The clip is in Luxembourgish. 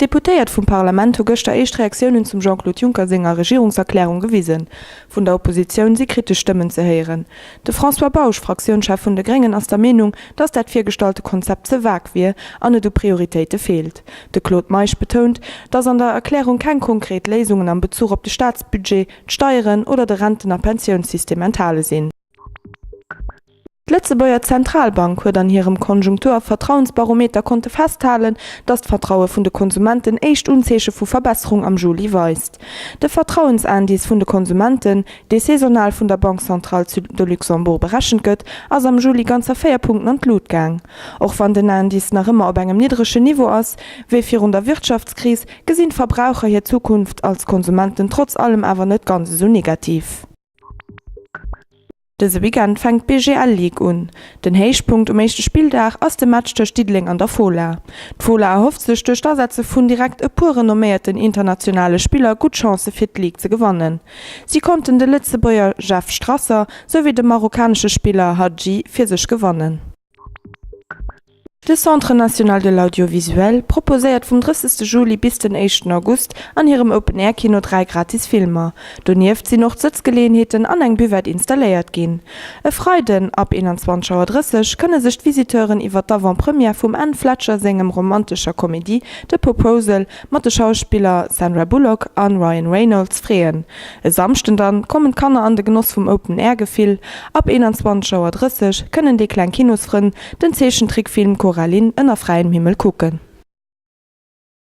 Deputéiert vum Parlament hu gëcht der echt Reaktionen zum Jean-Claude Juncker senger Regierungserklärung gewiesen. Vun der Opposition sie kritisch Stimmen ze heieren. De François Bausch, Fraktionschef vun de Grengen ass der Meinung, dass dat virgestalte Konzept ze wag wie, an du Prioritäte fehlt. De Claude Meisch betont, dass an der Erklärung kein konkret Lesungen am Bezug op de Staatsbudget, Steuern oder de Rentener Pensionssystem enthalle sinn. Die Lützebauer Zentralbank huet an ihrem Konjunkturvertrauensbarometer konnte festhalen, dass d' Vertraue vun de Konsumenten echt unzesche vu Verbesserung am Juli weist. De Vertrauensindiz vun de Konsumenten, de saisonal vun der Banque Centrale de Luxembourg berechen gëtt, ass am Juli ganzer 4 Punkten an Lut gang. Och wann den Indiz nach immer op engem niedrigsche Niveau ass, wie fir der Wirtschaftskris gesinn Verbraucher hier Zukunft als Konsumenten trotz allem awer net ganz so negativ. Dese Weekend fängt BGL League an. Den Heichpunkt echte Spieldach ass dem Match der Stiedling an der Fola. D'Fola erhofft sich durch Darsätze vun direkt e pur renommierten internationale Spieler gut Chance fir d' League zu gewinnen. Sie konnten de Lützebauer Jeff Strasser sowie de marokkanische Spieler Hadji für sich gewinnen. De Centre National de l'Audiovisuel proposéiert vom 30. Juli bis den 1. August an ihrem Open-Air-Kino 3 Gratis-Filmer. Donieft sie noch Sitzgelegenheiten an eng Buvette installiert gehen. Freuden ab 21:30 Uhr können sich die Visiteuren iwwer d'Avant-Premiere vom Anne Fletcher singem romantischer Komödie The Proposal mit den Schauspieler Sandra Bullock und Ryan Reynolds freuen. Samsten dann kommen Kanner an den Genuss vom Open-Air-Gefil. Ab 21:30 Uhr können die kleinen Kinosfreunde den Zeichentrickfilm Coraline in der freien Himmel gucken.